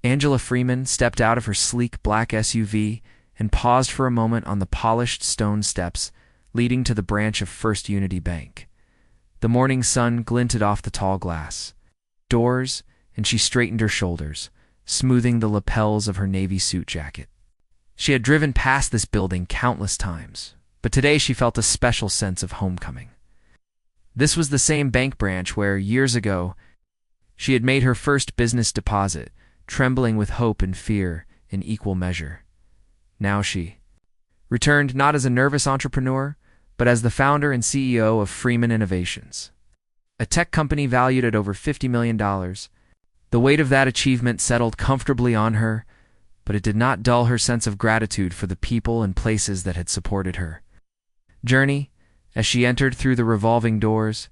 Angela Freeman stepped out of her sleek black SUV and paused for a moment on the polished stone steps leading to the branch of First Unity Bank. The morning sun glinted off the tall glass doors, and she straightened her shoulders, smoothing the lapels of her navy suit jacket. She had driven past this building countless times, but today she felt a special sense of homecoming. This was the same bank branch where, years ago, she had made her first business deposit, trembling with hope and fear in equal measure. Now she returned not as a nervous entrepreneur, but as the founder and CEO of Freeman Innovations, a tech company valued at over $50 million. The weight of that achievement settled comfortably on her, but it did not dull her sense of gratitude for the people and places that had supported her journey. As she entered through the revolving doors,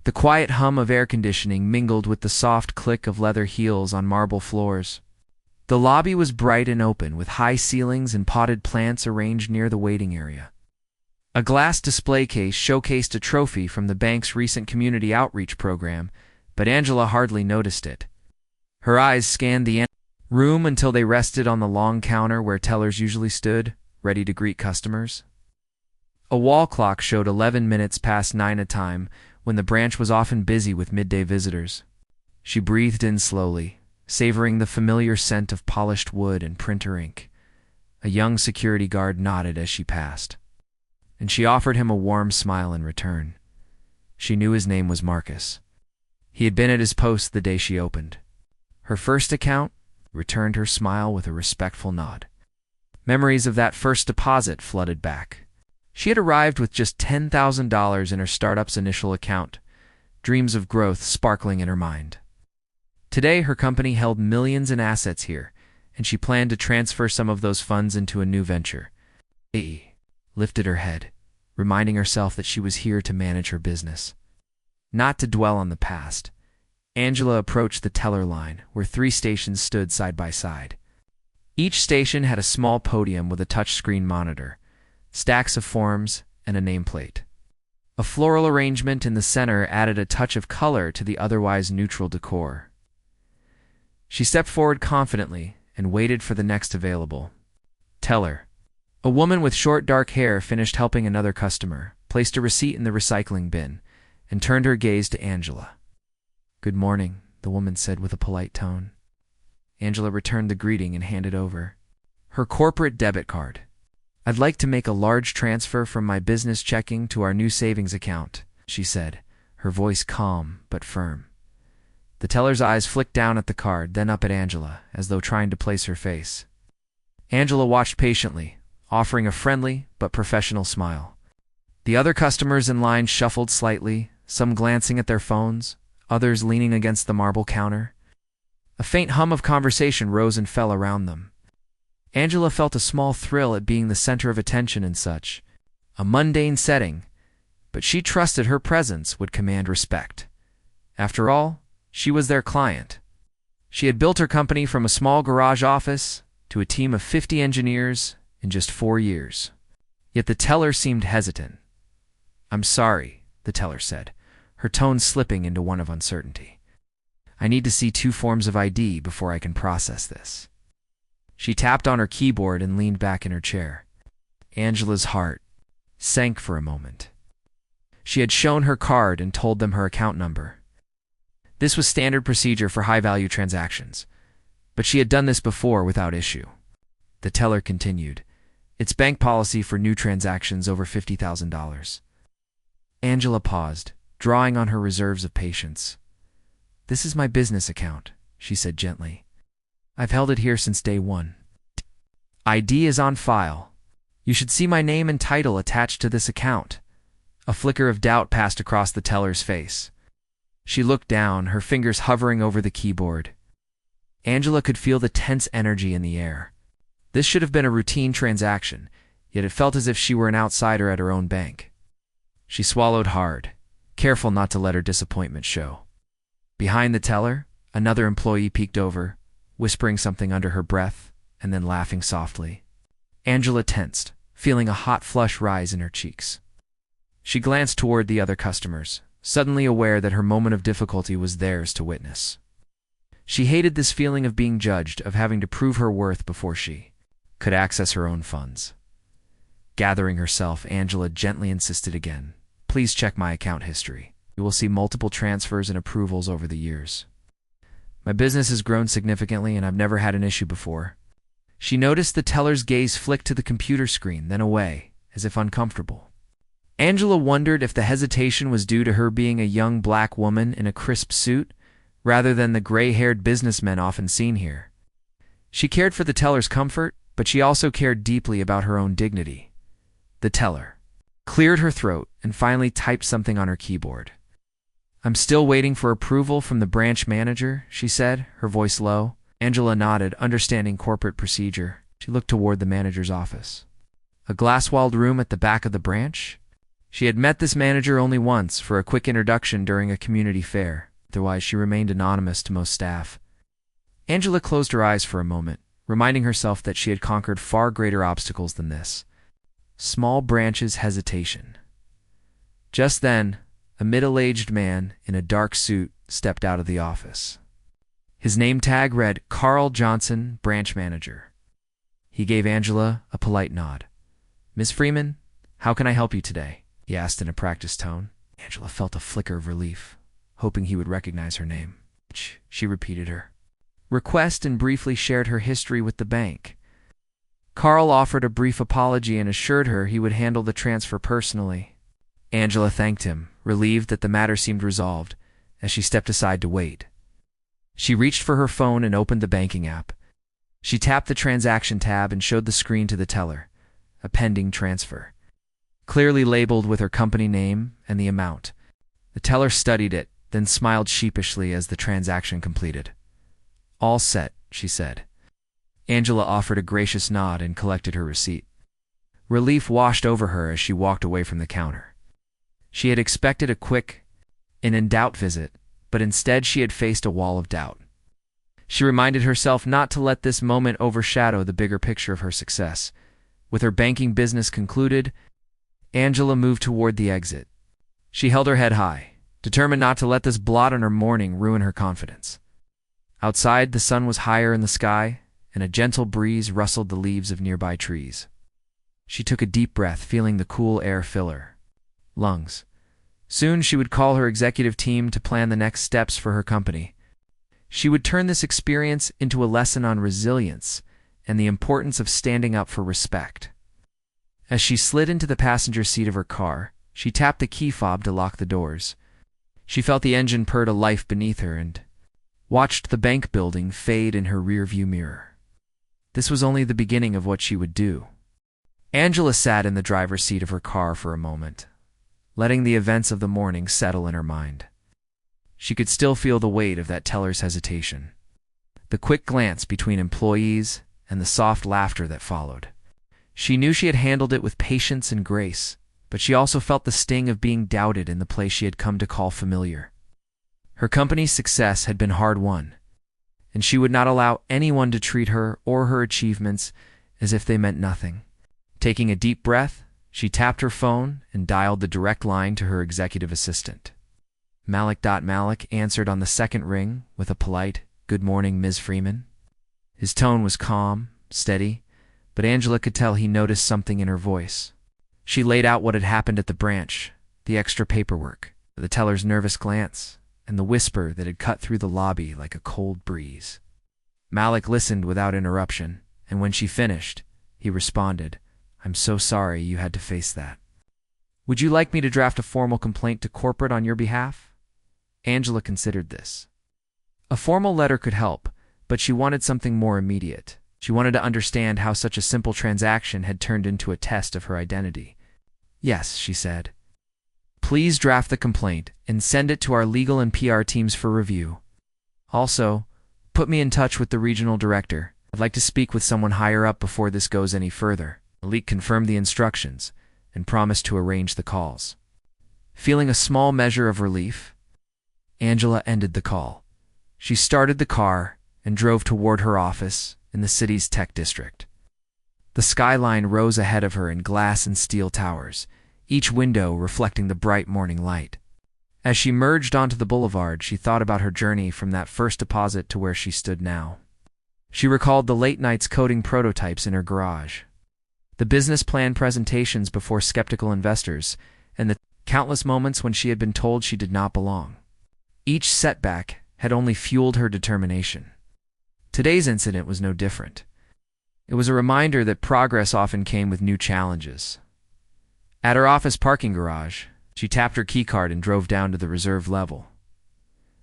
the quiet hum of air conditioning mingled with the soft click of leather heels on marble floors. The lobby was bright and open, with high ceilings and potted plants arranged near the waiting area. A glass display case showcased a trophy from the bank's recent community outreach program, but Angela hardly noticed it. Her eyes scanned the room until they rested on the long counter where tellers usually stood, ready to greet customers. A wall clock showed 11 minutes past 9, a time when the branch was often busy with midday visitors. She breathed in slowly, savoring the familiar scent of polished wood and printer ink. A young security guard nodded as she passed, and she offered him a warm smile in return. She knew his name was Marcus. He had been at his post the day she opened her first account, returned her smile with a respectful nod. Memories of that first deposit flooded back. She had arrived with just $10,000 in her startup's initial account, dreams of growth sparkling in her mind. Today, her company held millions in assets here, and she planned to transfer some of those funds into a new venture. She lifted her head, reminding herself that she was here to manage her business, not to dwell on the past. Angela approached the teller line, where 3 stations stood side by side. Each station had a small podium with a touchscreen monitor, stacks of forms, and a nameplate. A floral arrangement in the center added a touch of color to the otherwise neutral decor. She stepped forward confidently and waited for the next available teller. A woman with short dark hair finished helping another customer, placed a receipt in the recycling bin, and turned her gaze to Angela. "Good morning," the woman said with a polite tone. Angela returned the greeting and handed over her corporate debit card. "I'd like to make a large transfer from my business checking to our new savings account," she said, her voice calm but firm. The teller's eyes flicked down at the card, then up at Angela, as though trying to place her face. Angela watched patiently, offering a friendly but professional smile. The other customers in line shuffled slightly, some glancing at their phones, others leaning against the marble counter. A faint hum of conversation rose and fell around them. Angela felt a small thrill at being the center of attention in such a mundane setting, but she trusted her presence would command respect. After all, she was their client. She had built her company from a small garage office to a team of 50 engineers in just 4 years. Yet the teller seemed hesitant. "I'm sorry," the teller said, her tone slipping into one of uncertainty. "I need to see 2 forms of ID before I can process this." She tapped on her keyboard and leaned back in her chair. Angela's heart sank for a moment. She had shown her card and told them her account number. This was standard procedure for high-value transactions, but she had done this before without issue. The teller continued, "It's bank policy for new transactions over $50,000. Angela paused, drawing on her reserves of patience. "This is my business account," she said gently. "I've held it here since day 1. ID is on file. You should see my name and title attached to this account." A flicker of doubt passed across the teller's face. She looked down, her fingers hovering over the keyboard. Angela could feel the tense energy in the air. This should have been a routine transaction, yet it felt as if she were an outsider at her own bank. She swallowed hard, careful not to let her disappointment show. Behind the teller, another employee peeked over, whispering something under her breath, and then laughing softly. Angela tensed, feeling a hot flush rise in her cheeks. She glanced toward the other customers, suddenly aware that her moment of difficulty was theirs to witness. She hated this feeling of being judged, of having to prove her worth before she could access her own funds. Gathering herself, Angela gently insisted again. Please check my account history. You will see multiple transfers and approvals over the years. My business has grown significantly and I've never had an issue before. She noticed the teller's gaze flick to the computer screen, then away, as if uncomfortable. Angela wondered if the hesitation was due to her being a young black woman in a crisp suit, rather than the gray-haired businessmen often seen here. She cared for the teller's comfort, but she also cared deeply about her own dignity. The teller cleared her throat and finally typed something on her keyboard. I'm still waiting for approval from the branch manager, she said, her voice low. Angela nodded, understanding corporate procedure. She looked toward the manager's office. A glass-walled room at the back of the branch? She had met this manager only once for a quick introduction during a community fair. Otherwise, she remained anonymous to most staff. Angela closed her eyes for a moment, reminding herself that she had conquered far greater obstacles than this. Small branch's hesitation. Just then, a middle-aged man in a dark suit stepped out of the office. His name tag read Carl Johnson, branch manager. He gave Angela a polite nod. Miss Freeman, how can I help you today? He asked in a practiced tone. Angela felt a flicker of relief, hoping he would recognize her name. She repeated her request and briefly shared her history with the bank. Carl offered a brief apology and assured her he would handle the transfer personally. Angela thanked him, relieved that the matter seemed resolved, as she stepped aside to wait. She reached for her phone and opened the banking app. She tapped the transaction tab and showed the screen to the teller, a pending transfer, clearly labeled with her company name and the amount. The teller studied it, then smiled sheepishly as the transaction completed. All set, she said. Angela offered a gracious nod and collected her receipt. Relief washed over her as she walked away from the counter. She had expected a quick, in-doubt visit, but instead she had faced a wall of doubt. She reminded herself not to let this moment overshadow the bigger picture of her success. With her banking business concluded, Angela moved toward the exit. She held her head high, determined not to let this blot on her morning ruin her confidence. Outside, the sun was higher in the sky, and a gentle breeze rustled the leaves of nearby trees. She took a deep breath, feeling the cool air fill her lungs. Soon she would call her executive team to plan the next steps for her company. She would turn this experience into a lesson on resilience and the importance of standing up for respect. As she slid into the passenger seat of her car, she tapped the key fob to lock the doors. She felt the engine purr to life beneath her and watched the bank building fade in her rearview mirror. This was only the beginning of what she would do. Angela sat in the driver's seat of her car for a moment, letting the events of the morning settle in her mind. She could still feel the weight of that teller's hesitation, the quick glance between employees, and the soft laughter that followed. She knew she had handled it with patience and grace, but she also felt the sting of being doubted in the place she had come to call familiar. Her company's success had been hard-won, and she would not allow anyone to treat her or her achievements as if they meant nothing. Taking a deep breath, she tapped her phone and dialed the direct line to her executive assistant. Malik answered on the second ring with a polite, "Good morning, Ms. Freeman." His tone was calm, steady, but Angela could tell he noticed something in her voice. She laid out what had happened at the branch, the extra paperwork, the teller's nervous glance, and the whisper that had cut through the lobby like a cold breeze. Malik listened without interruption, and when she finished, he responded, "I'm so sorry you had to face that. Would you like me to draft a formal complaint to corporate on your behalf?" Angela considered this. A formal letter could help, but she wanted something more immediate. She wanted to understand how such a simple transaction had turned into a test of her identity. "Yes," she said. "Please draft the complaint and send it to our legal and PR teams for review. Also, put me in touch with the regional director. I'd like to speak with someone higher up before this goes any further." Malik confirmed the instructions and promised to arrange the calls. Feeling a small measure of relief, Angela ended the call. She started the car and drove toward her office in the city's tech district. The skyline rose ahead of her in glass and steel towers, each window reflecting the bright morning light. As she merged onto the boulevard, she thought about her journey from that first deposit to where she stood now. She recalled the late nights coding prototypes in her garage, the business plan presentations before skeptical investors, and the countless moments when she had been told she did not belong. Each setback had only fueled her determination. Today's incident was no different. It was a reminder that progress often came with new challenges. At her office parking garage, she tapped her keycard and drove down to the reserve level.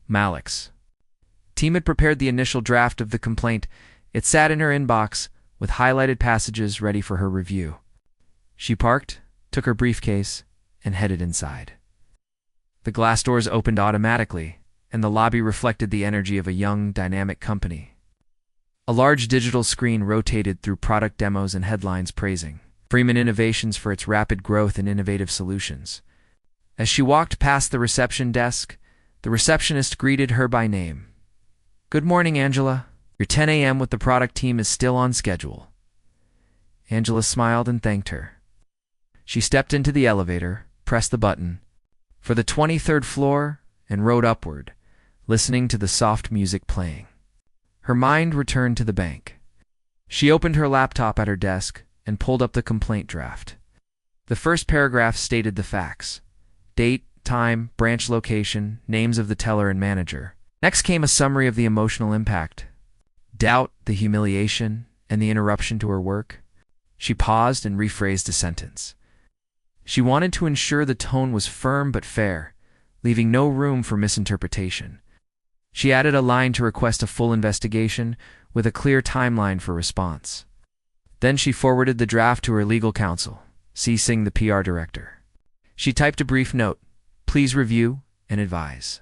Malik's team had prepared the initial draft of the complaint. It sat in her inbox with highlighted passages ready for her review. She parked, took her briefcase, and headed inside. The glass doors opened automatically, and the lobby reflected the energy of a young, dynamic company. A large digital screen rotated through product demos and headlines praising Freeman Innovations for its rapid growth and innovative solutions. As she walked past the reception desk, the receptionist greeted her by name. "Good morning, Angela. Your 10 a.m. with the product team is still on schedule." Angela smiled and thanked her. She stepped into the elevator, pressed the button for the 23rd floor, and rode upward, listening to the soft music playing. Her mind returned to the bank. She opened her laptop at her desk and pulled up the complaint draft. The first paragraph stated the facts: date, time, branch location, names of the teller and manager. Next came a summary of the emotional impact: doubt, the humiliation, and the interruption to her work. She paused and rephrased a sentence. She wanted to ensure the tone was firm but fair, leaving no room for misinterpretation. She added a line to request a full investigation with a clear timeline for response. Then she forwarded the draft to her legal counsel, CCing the PR director. She typed a brief note: "Please review and advise.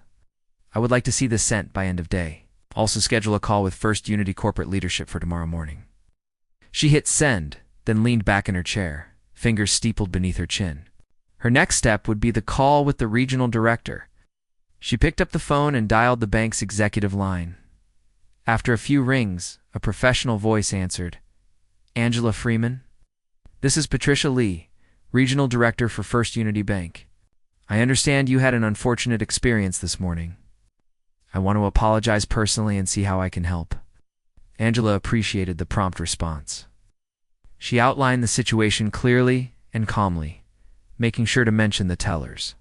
I would like to see this sent by end of day. Also schedule a call with First Unity corporate leadership for tomorrow morning." She hit send, then leaned back in her chair, fingers steepled beneath her chin. Her next step would be the call with the regional director. She picked up the phone and dialed the bank's executive line. After a few rings, a professional voice answered. "Angela Freeman? This is Patricia Lee, Regional Director for First Unity Bank. I understand you had an unfortunate experience this morning. I want to apologize personally and see how I can help." Angela appreciated the prompt response. She outlined the situation clearly and calmly, making sure to mention the teller's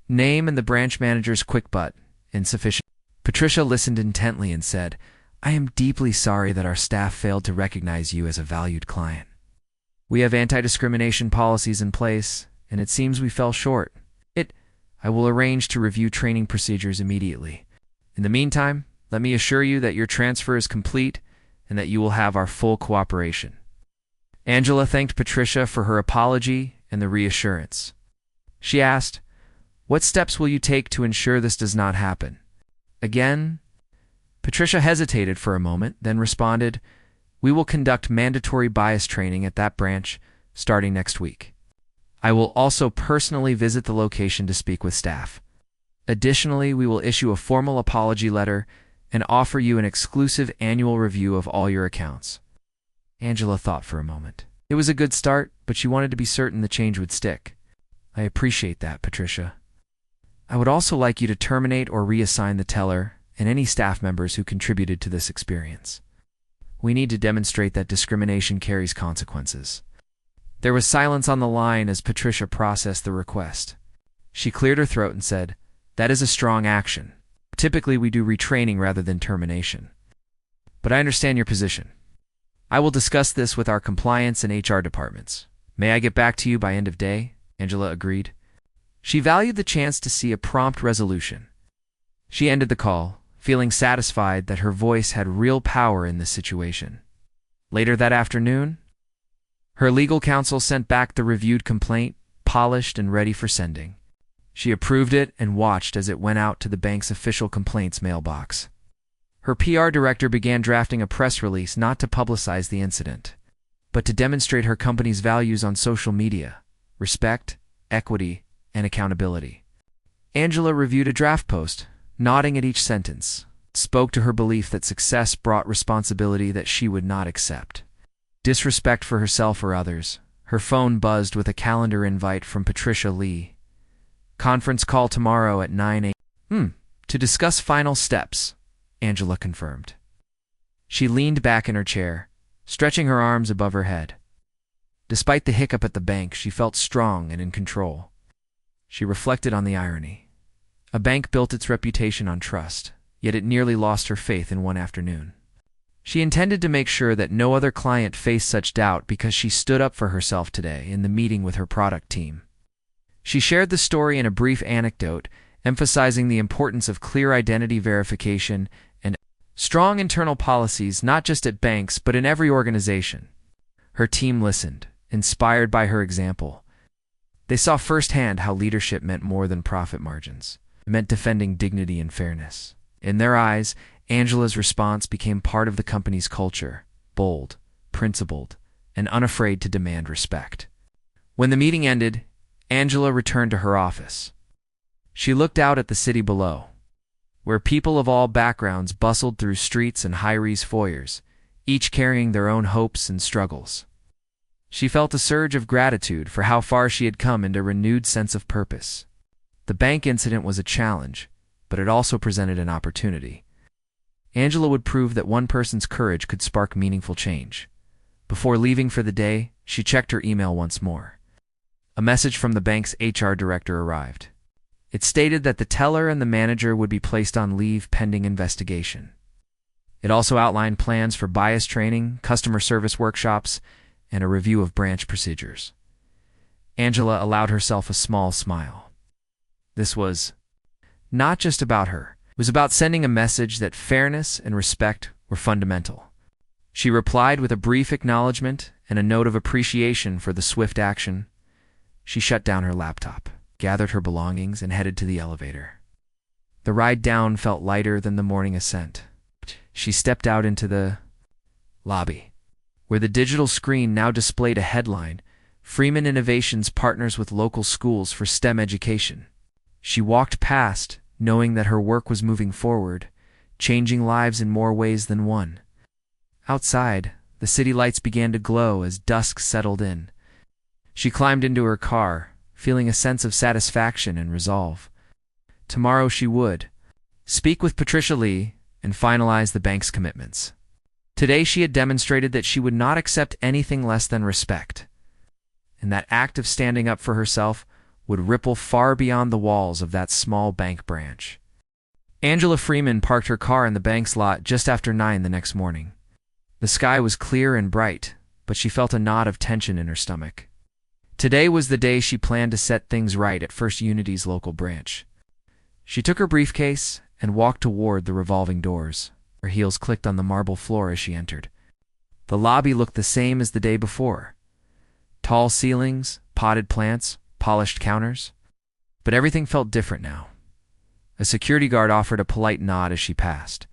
name and the branch manager's quick but insufficient. Patricia listened intently and said, "I am deeply sorry that our staff failed to recognize you as a valued client. We have anti-discrimination policies in place, and it seems we fell short. I will arrange to review training procedures immediately. In the meantime, let me assure you that your transfer is complete and that you will have our full cooperation." Angela thanked Patricia for her apology and the reassurance. She asked, "What steps will you take to ensure this does not happen again?" Patricia hesitated for a moment, then responded, "We will conduct mandatory bias training at that branch starting next week. I will also personally visit the location to speak with staff. Additionally, we will issue a formal apology letter and offer you an exclusive annual review of all your accounts." Angela thought for a moment. It was a good start, but she wanted to be certain the change would stick. "I appreciate that, Patricia. I would also like you to terminate or reassign the teller and any staff members who contributed to this experience. We need to demonstrate that discrimination carries consequences." There was silence on the line as Patricia processed the request. She cleared her throat and said, "That is a strong action. Typically, we do retraining rather than termination. But I understand your position. I will discuss this with our compliance and HR departments. May I get back to you by end of day?" Angela agreed. She valued the chance to see a prompt resolution. She ended the call, feeling satisfied that her voice had real power in this situation. Later that afternoon, her legal counsel sent back the reviewed complaint, polished and ready for sending. She approved it and watched as it went out to the bank's official complaints mailbox. Her PR director began drafting a press release not to publicize the incident, but to demonstrate her company's values on social media: respect, equity, and accountability. Angela reviewed a draft post, nodding at each sentence, spoke to her belief that success brought responsibility that she would not accept. Disrespect for herself or others. Her phone buzzed with a calendar invite from Patricia Lee. Conference call tomorrow at 9 a.m. To discuss final steps, Angela confirmed. She leaned back in her chair, stretching her arms above her head. Despite the hiccup at the bank, she felt strong and in control. She reflected on the irony. A bank built its reputation on trust, yet it nearly lost her faith in one afternoon. She intended to make sure that no other client faced such doubt because she stood up for herself today in the meeting with her product team. She shared the story in a brief anecdote, emphasizing the importance of clear identity verification and strong internal policies not just at banks but in every organization. Her team listened, inspired by her example. They saw firsthand how leadership meant more than profit margins. It meant defending dignity and fairness. In their eyes, Angela's response became part of the company's culture, bold, principled, and unafraid to demand respect. When the meeting ended, Angela returned to her office. She looked out at the city below, where people of all backgrounds bustled through streets and high-rise foyers, each carrying their own hopes and struggles. She felt a surge of gratitude for how far she had come and a renewed sense of purpose. The bank incident was a challenge, but it also presented an opportunity. Angela would prove that one person's courage could spark meaningful change. Before leaving for the day, she checked her email once more. A message from the bank's HR director arrived. It stated that the teller and the manager would be placed on leave pending investigation. It also outlined plans for bias training, customer service workshops, and a review of branch procedures. Angela allowed herself a small smile. This was not just about her. It was about sending a message that fairness and respect were fundamental. She replied with a brief acknowledgement and a note of appreciation for the swift action. She shut down her laptop, gathered her belongings, and headed to the elevator. The ride down felt lighter than the morning ascent. She stepped out into the lobby, where the digital screen now displayed a headline, "Freeman Innovations partners with local schools for STEM education." She walked past, knowing that her work was moving forward, changing lives in more ways than one. Outside, the city lights began to glow as dusk settled in. She climbed into her car, feeling a sense of satisfaction and resolve. Tomorrow she would speak with Patricia Lee and finalize the bank's commitments. Today she had demonstrated that she would not accept anything less than respect, and that act of standing up for herself would ripple far beyond the walls of that small bank branch. Angela Freeman parked her car in the bank's lot just after 9 the next morning. The sky was clear and bright, but she felt a knot of tension in her stomach. Today was the day she planned to set things right at First Unity's local branch. She took her briefcase and walked toward the revolving doors. Her heels clicked on the marble floor as she entered. The lobby looked the same as the day before. Tall ceilings, potted plants, polished counters. But everything felt different now. A security guard offered a polite nod as she passed.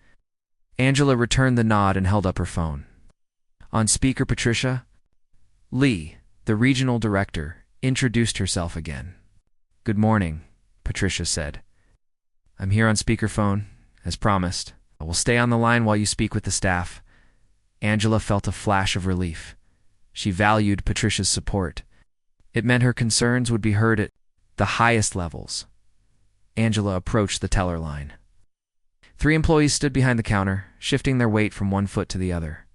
Angela returned the nod and held up her phone. On speaker, Patricia Lee, the regional director, introduced herself again. "Good morning," Patricia said. "I'm here on speakerphone, as promised. I will stay on the line while you speak with the staff." Angela felt a flash of relief. She valued Patricia's support. It meant her concerns would be heard at the highest levels. Angela approached the teller line. 3 employees stood behind the counter, shifting their weight from one foot to the other.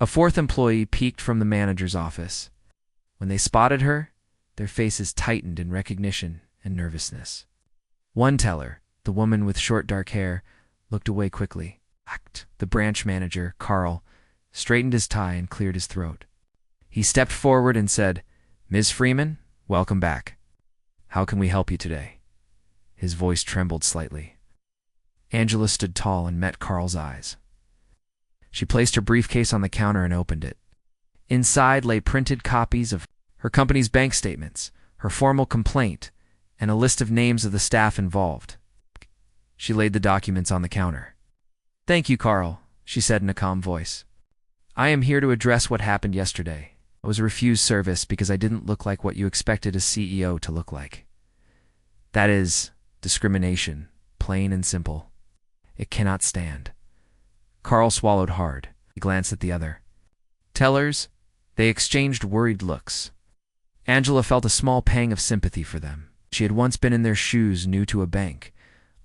A 4th employee peeked from the manager's office. When they spotted her, their faces tightened in recognition and nervousness. One teller, the woman with short dark hair, looked away quickly. The branch manager, Carl, straightened his tie and cleared his throat. He stepped forward and said, "Ms. Freeman, welcome back. How can we help you today?" His voice trembled slightly. Angela stood tall and met Carl's eyes. She placed her briefcase on the counter and opened it. Inside lay printed copies of her company's bank statements, her formal complaint, and a list of names of the staff involved. She laid the documents on the counter. "Thank you, Carl," she said in a calm voice. "I am here to address what happened yesterday. I was refused service because I didn't look like what you expected a CEO to look like. That is discrimination, plain and simple. It cannot stand." Carl swallowed hard. He glanced at the other tellers. They exchanged worried looks. Angela felt a small pang of sympathy for them. She had once been in their shoes, new to a bank,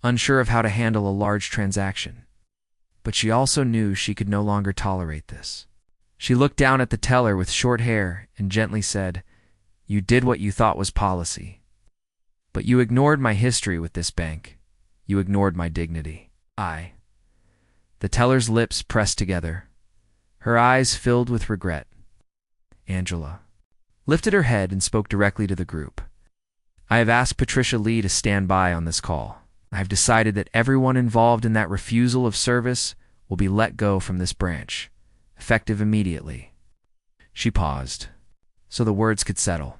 unsure of how to handle a large transaction. But she also knew she could no longer tolerate this. She looked down at the teller with short hair and gently said, "You did what you thought was policy. But you ignored my history with this bank. You ignored my dignity." The teller's lips pressed together. Her eyes filled with regret. Angela lifted her head and spoke directly to the group. "I have asked Patricia Lee to stand by on this call. I have decided that everyone involved in that refusal of service will be let go from this branch, effective immediately." She paused, so the words could settle.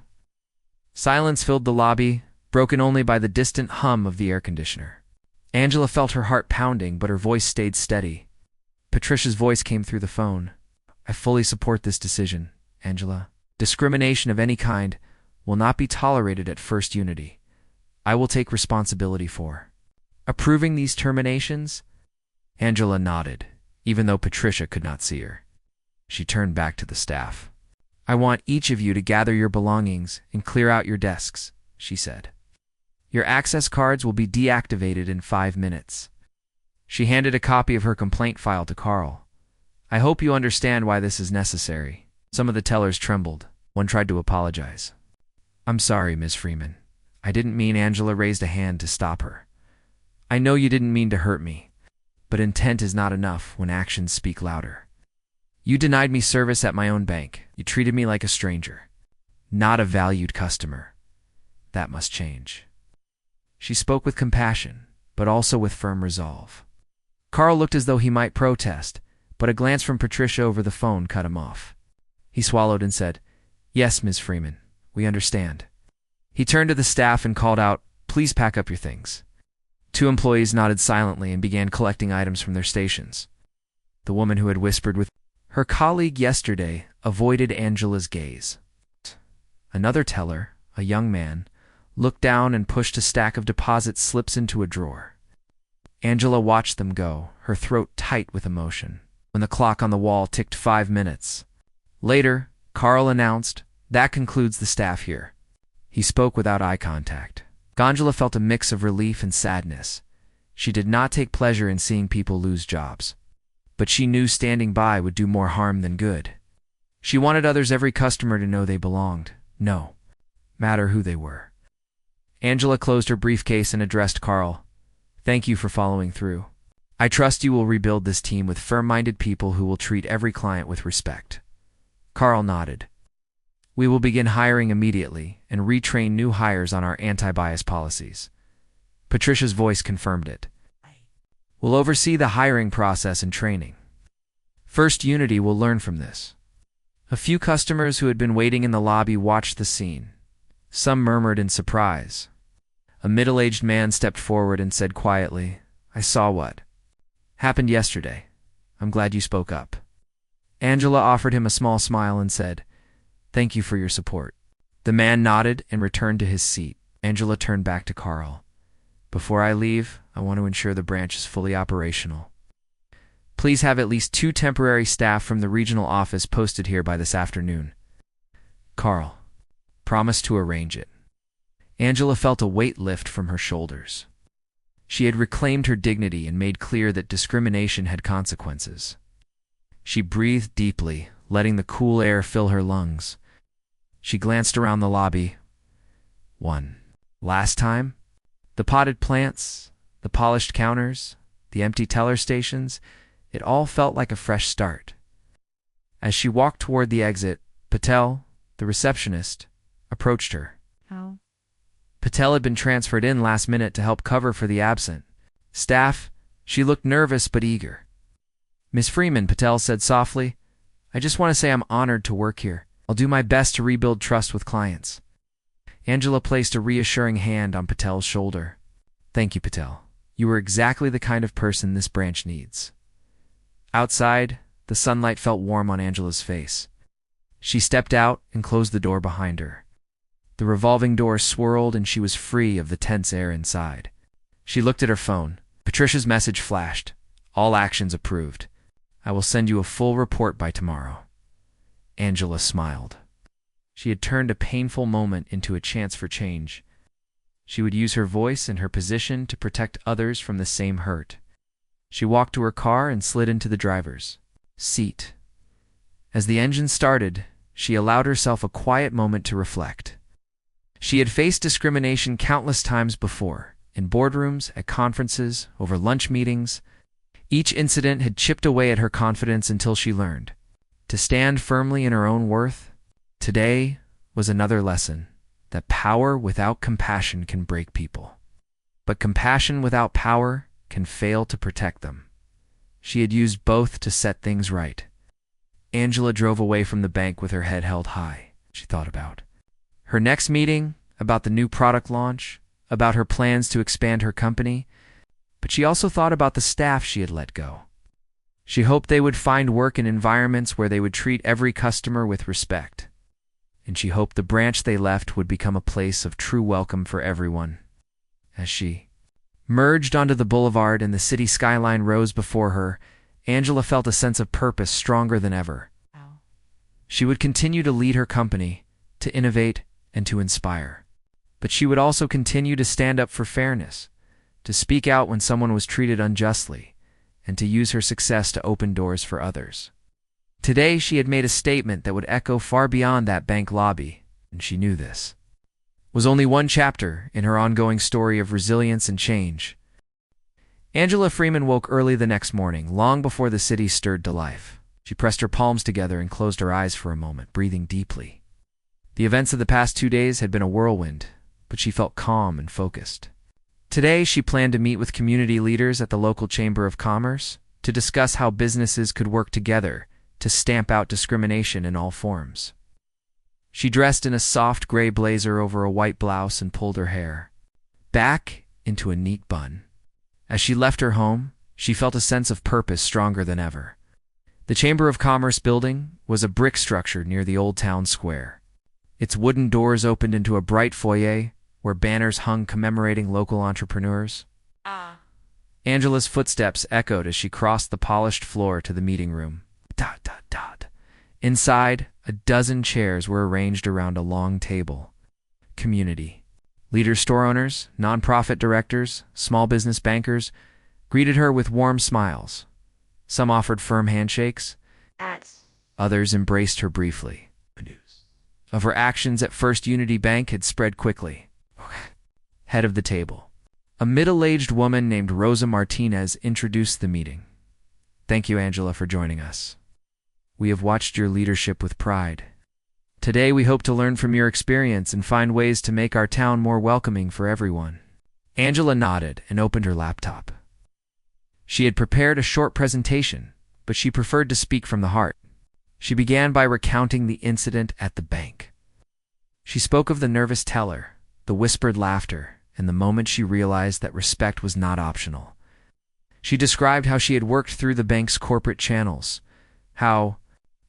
Silence filled the lobby, broken only by the distant hum of the air conditioner. Angela felt her heart pounding, but her voice stayed steady. Patricia's voice came through the phone. "I fully support this decision, Angela. Discrimination of any kind will not be tolerated at First Unity. I will take responsibility for approving these terminations." Angela nodded, even though Patricia could not see her. She turned back to the staff. "I want each of you to gather your belongings and clear out your desks," she said. "Your access cards will be deactivated in 5 minutes." She handed a copy of her complaint file to Carl. "I hope you understand why this is necessary." Some of the tellers trembled. One tried to apologize. "I'm sorry, Ms. Freeman. I didn't mean." Angela raised a hand to stop her. "I know you didn't mean to hurt me, but intent is not enough when actions speak louder. You denied me service at my own bank. You treated me like a stranger, not a valued customer. That must change." She spoke with compassion, but also with firm resolve. Carl looked as though he might protest, but a glance from Patricia over the phone cut him off. He swallowed and said, "Yes, Ms. Freeman, we understand." He turned to the staff and called out, "Please pack up your things." 2 employees nodded silently and began collecting items from their stations. The woman who had whispered with her colleague yesterday avoided Angela's gaze. Another teller, a young man, looked down and pushed a stack of deposit slips into a drawer. Angela watched them go, her throat tight with emotion. When the clock on the wall ticked 5 minutes later, Carl announced, "That concludes the staff here." He spoke without eye contact. Angela felt a mix of relief and sadness. She did not take pleasure in seeing people lose jobs, but she knew standing by would do more harm than good. She wanted every customer to know they belonged, no matter who they were. Angela closed her briefcase and addressed Carl. "Thank you for following through. I trust you will rebuild this team with firm-minded people who will treat every client with respect." Carl nodded. "We will begin hiring immediately and retrain new hires on our anti-bias policies." Patricia's voice confirmed it. "We'll oversee the hiring process and training. First Unity will learn from this." A few customers who had been waiting in the lobby watched the scene. Some murmured in surprise. A middle-aged man stepped forward and said quietly, "I saw what happened yesterday. I'm glad you spoke up." Angela offered him a small smile and said, "Thank you for your support." The man nodded and returned to his seat. Angela turned back to Carl. "Before I leave, I want to ensure the branch is fully operational. Please have at least 2 temporary staff from the regional office posted here by this afternoon." Carl promised to arrange it. Angela felt a weight lift from her shoulders. She had reclaimed her dignity and made clear that discrimination had consequences. She breathed deeply, letting the cool air fill her lungs. She glanced around the lobby. One last time? The potted plants, the polished counters, the empty teller stations, it all felt like a fresh start. As she walked toward the exit, Patel, the receptionist, approached her. How? Patel had been transferred in last minute to help cover for the absent staff. She looked nervous but eager. "Miss Freeman," Patel said softly, "I just want to say I'm honored to work here. I'll do my best to rebuild trust with clients." Angela placed a reassuring hand on Patel's shoulder. "Thank you, Patel. You are exactly the kind of person this branch needs." Outside, the sunlight felt warm on Angela's face. She stepped out and closed the door behind her. The revolving door swirled and she was free of the tense air inside. She looked at her phone. Patricia's message flashed. "All actions approved. I will send you a full report by tomorrow." Angela smiled. She had turned a painful moment into a chance for change. She would use her voice and her position to protect others from the same hurt. She walked to her car and slid into the driver's seat. As the engine started, she allowed herself a quiet moment to reflect. She had faced discrimination countless times before, in boardrooms, at conferences, over lunch meetings. Each incident had chipped away at her confidence until she learned to stand firmly in her own worth. Today was another lesson that power without compassion can break people, but compassion without power can fail to protect them. She had used both to set things right. Angela drove away from the bank with her head held high. She thought about her next meeting, about the new product launch, about her plans to expand her company, but she also thought about the staff she had let go. She hoped they would find work in environments where they would treat every customer with respect, and she hoped the branch they left would become a place of true welcome for everyone. As she merged onto the boulevard and the city skyline rose before her, Angela felt a sense of purpose stronger than ever. She would continue to lead her company, to innovate, and to inspire. But she would also continue to stand up for fairness, to speak out when someone was treated unjustly, and to use her success to open doors for others. Today she had made a statement that would echo far beyond that bank lobby, and she knew this was only one chapter in her ongoing story of resilience and change. Angela Freeman woke early the next morning, long before the city stirred to life. She pressed her palms together and closed her eyes for a moment, breathing deeply. The events of the past 2 days had been a whirlwind, but she felt calm and focused. Today, she planned to meet with community leaders at the local Chamber of Commerce to discuss how businesses could work together to stamp out discrimination in all forms. She dressed in a soft gray blazer over a white blouse and pulled her hair back into a neat bun. As she left her home, she felt a sense of purpose stronger than ever. The Chamber of Commerce building was a brick structure near the old town square. Its wooden doors opened into a bright foyer where banners hung commemorating local entrepreneurs. Angela's footsteps echoed as she crossed the polished floor to the meeting room. Dot, dot, dot. Inside, a dozen chairs were arranged around a long table. Community leaders, store owners, nonprofit directors, small business bankers greeted her with warm smiles. Some offered firm handshakes. Others embraced her briefly. News of her actions at First Unity Bank had spread quickly. Head of the table, a middle-aged woman named Rosa Martinez, introduced the meeting. Thank you, Angela, for joining us. We have watched your leadership with pride. Today, we hope to learn from your experience and find ways to make our town more welcoming for everyone. Angela nodded and opened her laptop. She had prepared a short presentation, but she preferred to speak from the heart. She began by recounting the incident at the bank. She spoke of the nervous teller, the whispered laughter, and the moment she realized that respect was not optional. She described how she had worked through the bank's corporate channels, how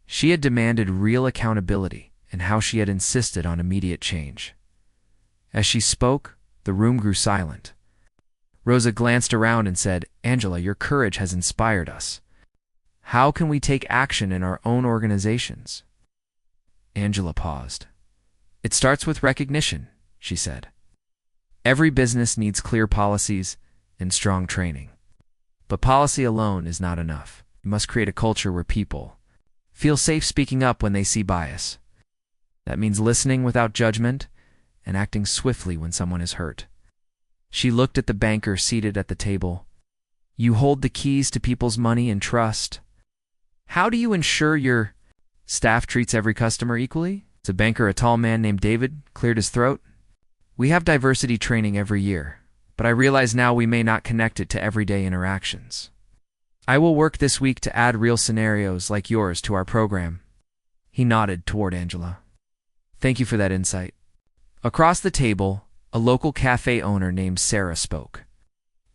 she had demanded real accountability, and how she had insisted on immediate change. As she spoke, the room grew silent. Rosa glanced around and said, "Angela, your courage has inspired us. How can we take action in our own organizations?" Angela paused. "It starts with recognition," she said. "Every business needs clear policies and strong training. But policy alone is not enough. You must create a culture where people feel safe speaking up when they see bias. That means listening without judgment and acting swiftly when someone is hurt." She looked at the banker seated at the table. "You hold the keys to people's money and trust. How do you ensure your staff treats every customer equally?" The banker, a tall man named David, cleared his throat. "We have diversity training every year, but I realize now we may not connect it to everyday interactions. I will work this week to add real scenarios like yours to our program." He nodded toward Angela. "Thank you for that insight." Across the table, a local cafe owner named Sarah spoke.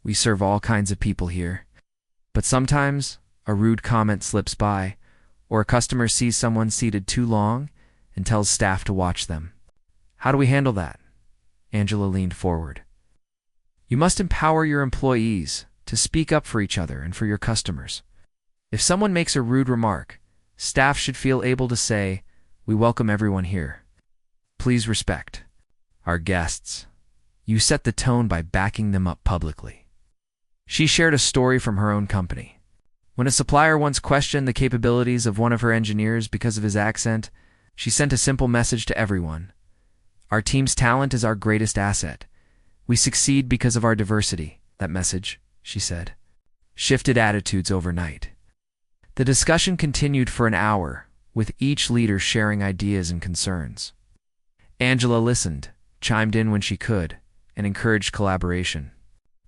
"We serve all kinds of people here, but sometimes a rude comment slips by, or a customer sees someone seated too long and tells staff to watch them. How do we handle that?" Angela leaned forward. "You must empower your employees to speak up for each other and for your customers. If someone makes a rude remark, staff should feel able to say, 'We welcome everyone here. Please respect our guests You set the tone by backing them up publicly. She shared a story from her own company. When a supplier once questioned the capabilities of one of her engineers because of his accent, she sent a simple message to everyone. Our team's talent is our greatest asset. We succeed because of our diversity. That message, she said, shifted attitudes overnight. The discussion continued for an hour, with each leader sharing ideas and concerns. Angela listened, chimed in when she could, and encouraged collaboration.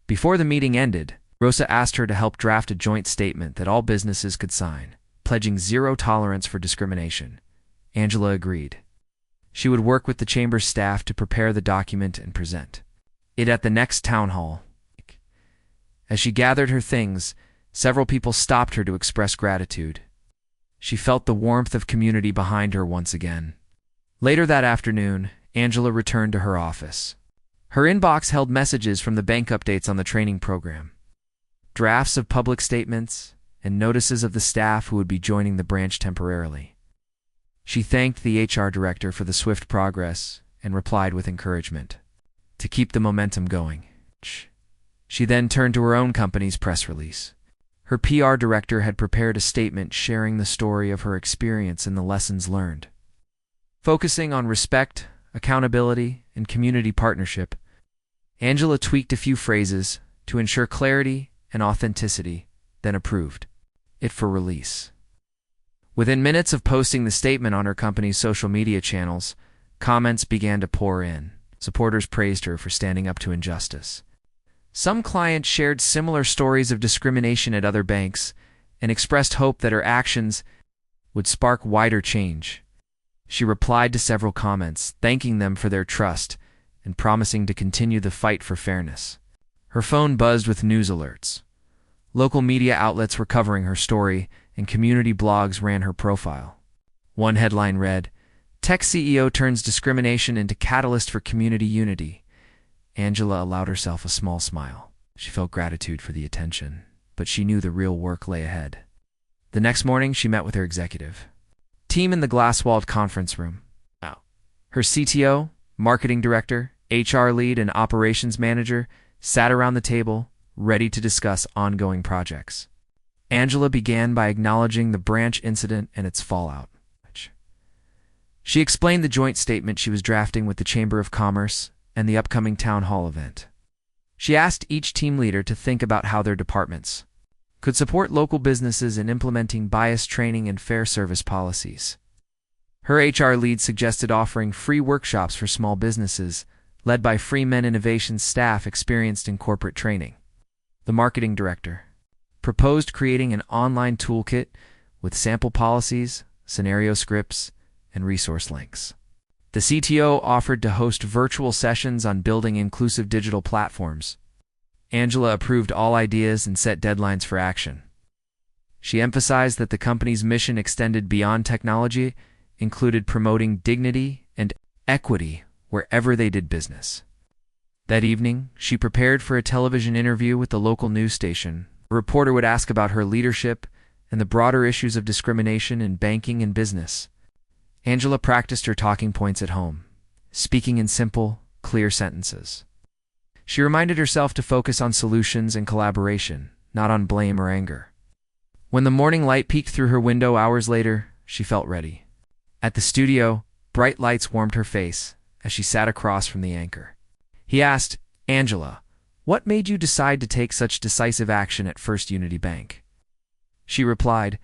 Before the meeting ended, Rosa asked her to help draft a joint statement that all businesses could sign, pledging zero tolerance for discrimination. Angela agreed. She would work with the chamber's staff to prepare the document and present it at the next town hall. As she gathered her things, several people stopped her to express gratitude. She felt the warmth of community behind her once again. Later that afternoon, Angela returned to her office. Her inbox held messages from the bank updates on the training program, drafts of public statements, and notices of the staff who would be joining the branch temporarily. She thanked the HR director for the swift progress and replied with encouragement to keep the momentum going. She then turned to her own company's press release. Her PR director had prepared a statement sharing the story of her experience and the lessons learned. Focusing on respect, accountability, and community partnership, Angela tweaked a few phrases to ensure clarity and authenticity, then approved it for release. Within minutes of posting the statement on her company's social media channels, comments began to pour in. Supporters praised her for standing up to injustice. Some clients shared similar stories of discrimination at other banks and expressed hope that her actions would spark wider change. She replied to several comments, thanking them for their trust and promising to continue the fight for fairness. Her phone buzzed with news alerts. Local media outlets were covering her story, and community blogs ran her profile. One headline read, "Tech CEO turns discrimination into catalyst for community unity." Angela allowed herself a small smile. She felt gratitude for the attention, but she knew the real work lay ahead. The next morning, she met with her executive team in the glass-walled conference room. Her CTO, marketing director, HR lead, and operations manager sat around the table, ready to discuss ongoing projects. Angela began by acknowledging the branch incident and its fallout. She explained the joint statement she was drafting with the Chamber of Commerce and the upcoming town hall event. She asked each team leader to think about how their departments could support local businesses in implementing bias training and fair service policies. Her HR lead suggested offering free workshops for small businesses, led by Freeman Innovations staff experienced in corporate training. The marketing director proposed creating an online toolkit with sample policies, scenario scripts, and resource links. The CTO offered to host virtual sessions on building inclusive digital platforms. Angela approved all ideas and set deadlines for action. She emphasized that the company's mission extended beyond technology, included promoting dignity and equity wherever they did business. That evening, she prepared for a television interview with the local news station. A reporter would ask about her leadership and the broader issues of discrimination in banking and business. Angela practiced her talking points at home, speaking in simple, clear sentences. She reminded herself to focus on solutions and collaboration, not on blame or anger. When the morning light peeked through her window hours later, she felt ready. At the studio, bright lights warmed her face as she sat across from the anchor. He asked, "Angela, what made you decide to take such decisive action at First Unity Bank?" She replied,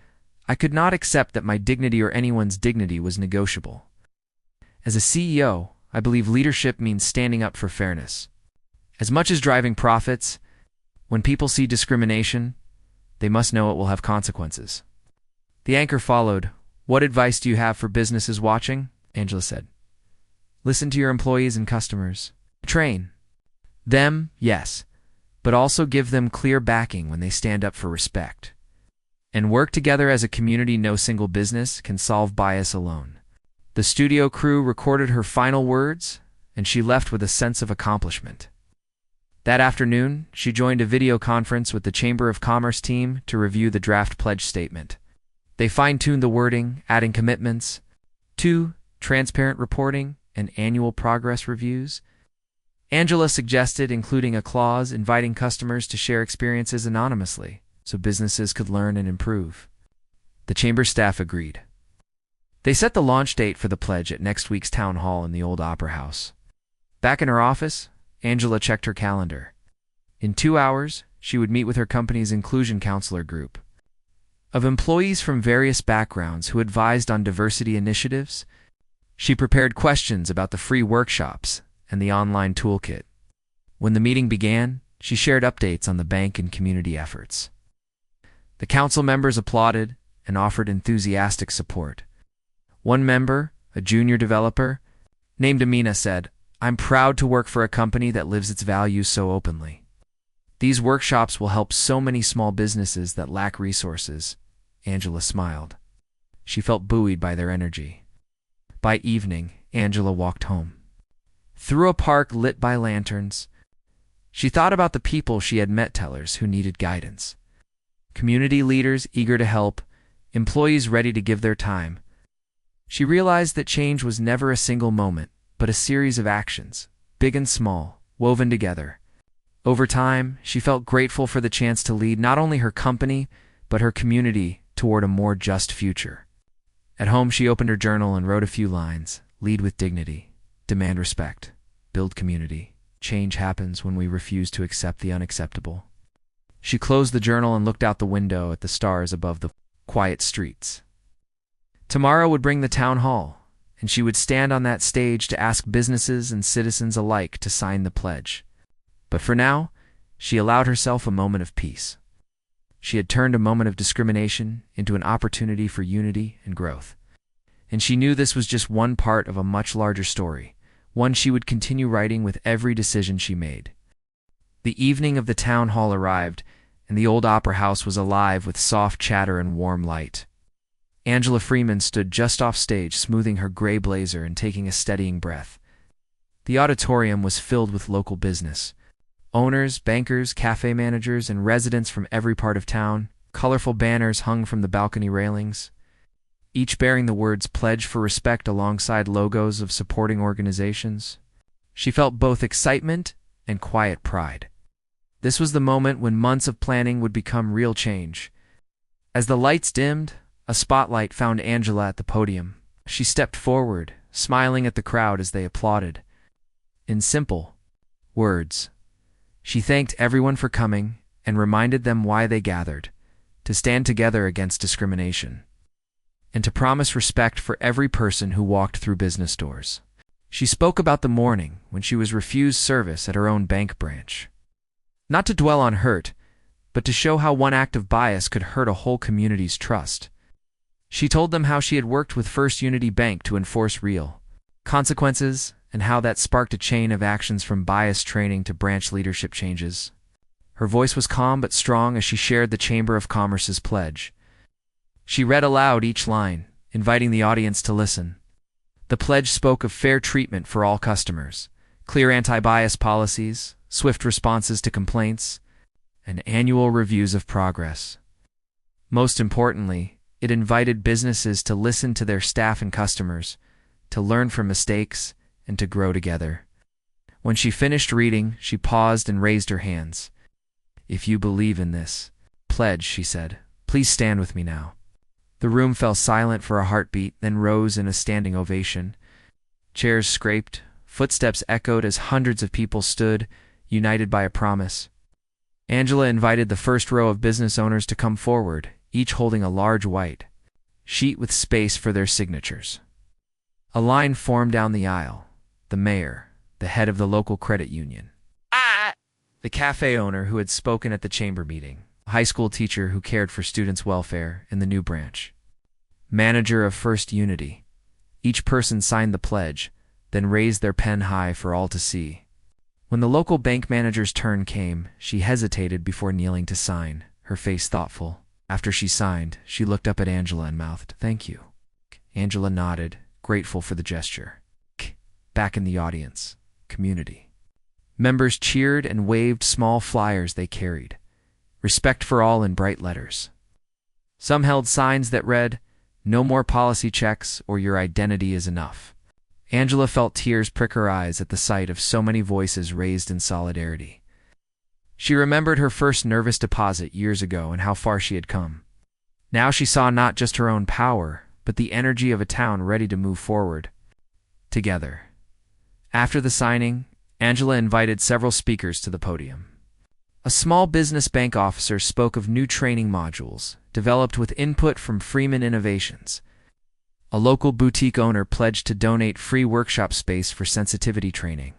"I could not accept that my dignity or anyone's dignity was negotiable. As a CEO, I believe leadership means standing up for fairness. As much as driving profits, when people see discrimination, they must know it will have consequences." The anchor followed. "What advice do you have for businesses watching?" Angela said. "Listen to your employees and customers. Train them, yes, but also give them clear backing when they stand up for respect. And work together as a community. No single business can solve bias alone." The studio crew recorded her final words, and she left with a sense of accomplishment. That afternoon, she joined a video conference with the Chamber of Commerce team to review the draft pledge statement. They fine-tuned the wording, adding commitments to transparent reporting and annual progress reviews. Angela suggested including a clause inviting customers to share experiences anonymously so businesses could learn and improve. The chamber staff agreed. They set the launch date for the pledge at next week's town hall in the old opera house. Back in her office, Angela checked her calendar. In 2 hours, she would meet with her company's inclusion counselor group of employees from various backgrounds who advised on diversity initiatives. She prepared questions about the free workshops and the online toolkit. When the meeting began, she shared updates on the bank and community efforts. The council members applauded and offered enthusiastic support. One member, a junior developer, named Amina, said, "I'm proud to work for a company that lives its values so openly. These workshops will help so many small businesses that lack resources." Angela smiled. She felt buoyed by their energy. By evening, Angela walked home. Through a park lit by lanterns, she thought about the people she had met, tellers who needed guidance, community leaders eager to help, employees ready to give their time. She realized that change was never a single moment, but a series of actions, big and small, woven together. Over time, she felt grateful for the chance to lead not only her company, but her community toward a more just future. At home, she opened her journal and wrote a few lines. Lead with dignity, demand respect, build community. Change happens when we refuse to accept the unacceptable. She closed the journal and looked out the window at the stars above the quiet streets. Tomorrow would bring the town hall, and she would stand on that stage to ask businesses and citizens alike to sign the pledge. But for now, she allowed herself a moment of peace. She had turned a moment of discrimination into an opportunity for unity and growth. And she knew this was just one part of a much larger story, one she would continue writing with every decision she made. The evening of the town hall arrived, and the old opera house was alive with soft chatter and warm light. Angela Freeman stood just off stage, smoothing her gray blazer and taking a steadying breath. The auditorium was filled with local business. Owners, bankers, cafe managers, and residents from every part of town. Colorful banners hung from the balcony railings, each bearing the words "Pledge for Respect" alongside logos of supporting organizations. She felt both excitement and quiet pride. This was the moment when months of planning would become real change. As the lights dimmed, a spotlight found Angela at the podium. She stepped forward, smiling at the crowd as they applauded. In simple words, she thanked everyone for coming and reminded them why they gathered: to stand together against discrimination, and to promise respect for every person who walked through business doors. She spoke about the morning when she was refused service at her own bank branch. Not to dwell on hurt, but to show how one act of bias could hurt a whole community's trust. She told them how she had worked with First Unity Bank to enforce real consequences, and how that sparked a chain of actions from bias training to branch leadership changes. Her voice was calm but strong as she shared the Chamber of Commerce's pledge. She read aloud each line, inviting the audience to listen. The pledge spoke of fair treatment for all customers, clear anti-bias policies, swift responses to complaints, and annual reviews of progress. Most importantly, it invited businesses to listen to their staff and customers, to learn from mistakes, and to grow together. When she finished reading, she paused and raised her hands. "If you believe in this pledge," she said, "please stand with me now." The room fell silent for a heartbeat, then rose in a standing ovation. Chairs scraped, footsteps echoed as hundreds of people stood, united by a promise. Angela invited the first row of business owners to come forward, each holding a large white sheet with space for their signatures. A line formed down the aisle. The mayor, the head of the local credit union, the cafe owner who had spoken at the chamber meeting, a high school teacher who cared for students' welfare in the new branch, manager of First Unity. Each person signed the pledge, then raised their pen high for all to see. When the local bank manager's turn came, she hesitated before kneeling to sign, her face thoughtful. After she signed, she looked up at Angela and mouthed, "Thank you." Angela nodded, grateful for the gesture. Back in the audience, community members cheered and waved small flyers they carried, "Respect for all" in bright letters. Some held signs that read, "No more policy checks" or "Your identity is enough." Angela felt tears prick her eyes at the sight of so many voices raised in solidarity. She remembered her first nervous deposit years ago and how far she had come. Now she saw not just her own power, but the energy of a town ready to move forward together. After the signing, Angela invited several speakers to the podium. A small business bank officer spoke of new training modules, developed with input from Freeman Innovations. A local boutique owner pledged to donate free workshop space for sensitivity training.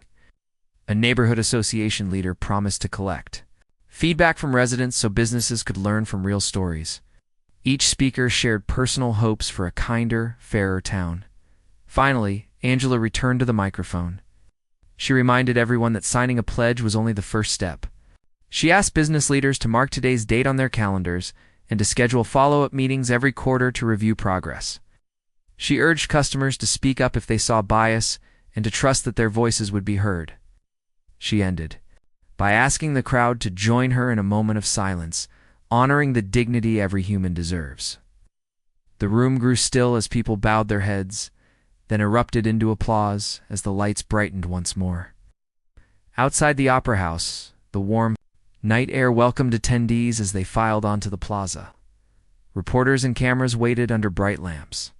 A neighborhood association leader promised to collect feedback from residents so businesses could learn from real stories. Each speaker shared personal hopes for a kinder, fairer town. Finally, Angela returned to the microphone. She reminded everyone that signing a pledge was only the first step. She asked business leaders to mark today's date on their calendars and to schedule follow-up meetings every quarter to review progress. She urged customers to speak up if they saw bias and to trust that their voices would be heard. She ended by asking the crowd to join her in a moment of silence, honoring the dignity every human deserves. The room grew still as people bowed their heads, then erupted into applause as the lights brightened once more. Outside the Opera House, the warm night air welcomed attendees as they filed onto the plaza. Reporters and cameras waited under bright lamps.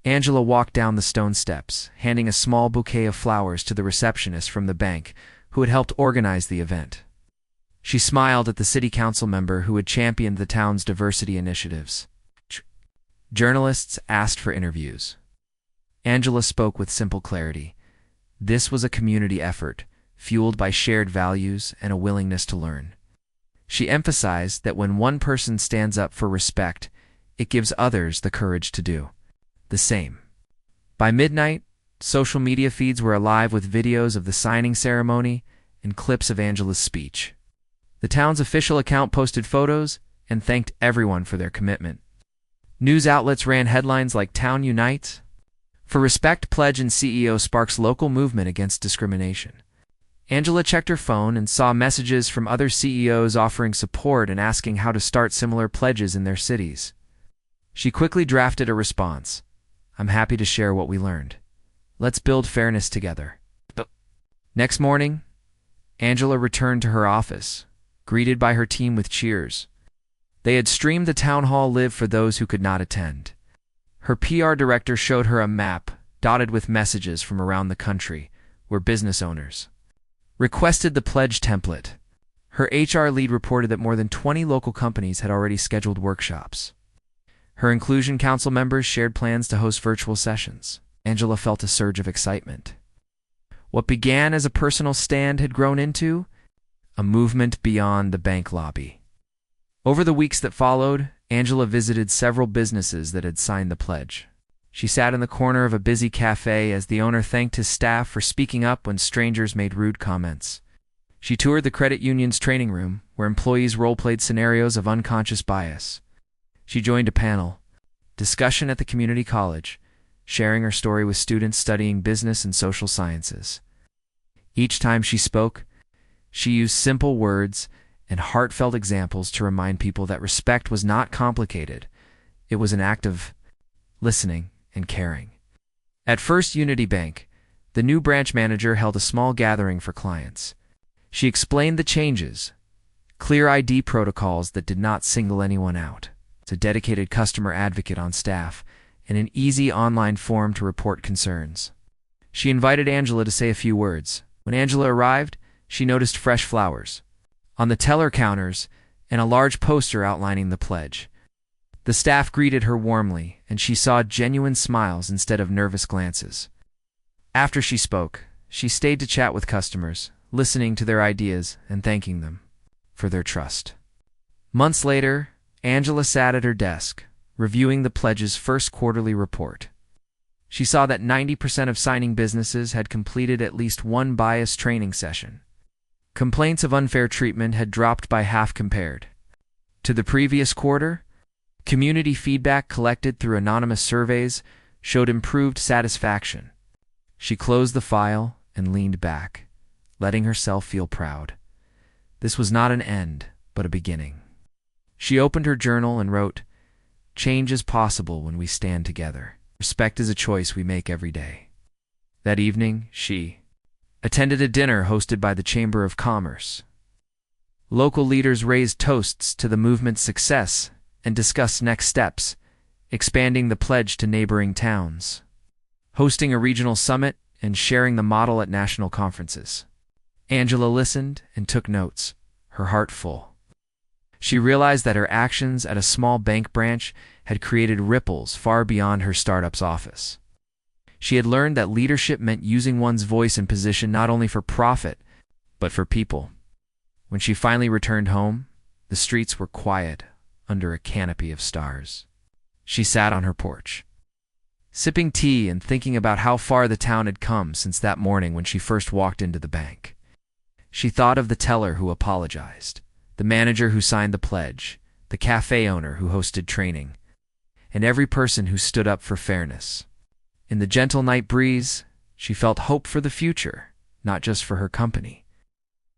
Angela walked down the stone steps, handing a small bouquet of flowers to the receptionist from the bank who had helped organize the event. She smiled at the city council member who had championed the town's diversity initiatives. Journalists asked for interviews. Angela spoke with simple clarity. This was a community effort, fueled by shared values and a willingness to learn. She emphasized that when one person stands up for respect, it gives others the courage to do the same. By midnight, social media feeds were alive with videos of the signing ceremony and clips of Angela's speech. The town's official account posted photos and thanked everyone for their commitment. News outlets ran headlines like "Town Unites," "For Respect Pledge and CEO Sparks Local Movement Against Discrimination." Angela checked her phone and saw messages from other CEOs offering support and asking how to start similar pledges in their cities. She quickly drafted a response. "I'm happy to share what we learned. Let's build fairness together." Next morning, Angela returned to her office, greeted by her team with cheers. They had streamed the town hall live for those who could not attend. Her PR director showed her a map dotted with messages from around the country where business owners requested the pledge template. Her HR lead reported that more than 20 local companies had already scheduled workshops. Her Inclusion Council members shared plans to host virtual sessions. Angela felt a surge of excitement. What began as a personal stand had grown into a movement beyond the bank lobby. Over the weeks that followed, Angela visited several businesses that had signed the pledge. She sat in the corner of a busy cafe as the owner thanked his staff for speaking up when strangers made rude comments. She toured the credit union's training room, where employees role-played scenarios of unconscious bias. She joined a panel discussion at the community college, sharing her story with students studying business and social sciences. Each time she spoke, she used simple words and heartfelt examples to remind people that respect was not complicated. It was an act of listening and caring. At First Unity Bank, the new branch manager held a small gathering for clients. She explained the changes, clear ID protocols that did not single anyone out, a dedicated customer advocate on staff, and an easy online form to report concerns. She invited Angela to say a few words. When Angela arrived, she noticed fresh flowers on the teller counters and a large poster outlining the pledge. The staff greeted her warmly, and she saw genuine smiles instead of nervous glances. After she spoke, she stayed to chat with customers, listening to their ideas and thanking them for their trust. Months later, Angela sat at her desk, reviewing the pledge's first quarterly report. She saw that 90% of signing businesses had completed at least one bias training session. Complaints of unfair treatment had dropped by half compared to the previous quarter. Community feedback collected through anonymous surveys showed improved satisfaction. She closed the file and leaned back, letting herself feel proud. This was not an end, but a beginning. She opened her journal and wrote, "Change is possible when we stand together. Respect is a choice we make every day." That evening, she attended a dinner hosted by the Chamber of Commerce. Local leaders raised toasts to the movement's success and discussed next steps, expanding the pledge to neighboring towns, hosting a regional summit, and sharing the model at national conferences. Angela listened and took notes, her heart full. She realized that her actions at a small bank branch had created ripples far beyond her startup's office. She had learned that leadership meant using one's voice and position not only for profit, but for people. When she finally returned home, the streets were quiet under a canopy of stars. She sat on her porch, sipping tea and thinking about how far the town had come since that morning when she first walked into the bank. She thought of the teller who apologized, the manager who signed the pledge, the cafe owner who hosted training, and every person who stood up for fairness. In the gentle night breeze, she felt hope for the future, not just for her company,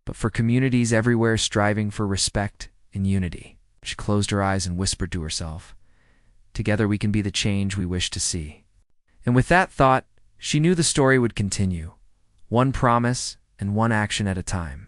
but for communities everywhere striving for respect and unity. She closed her eyes and whispered to herself, "Together we can be the change we wish to see." And with that thought, she knew the story would continue, one promise and one action at a time.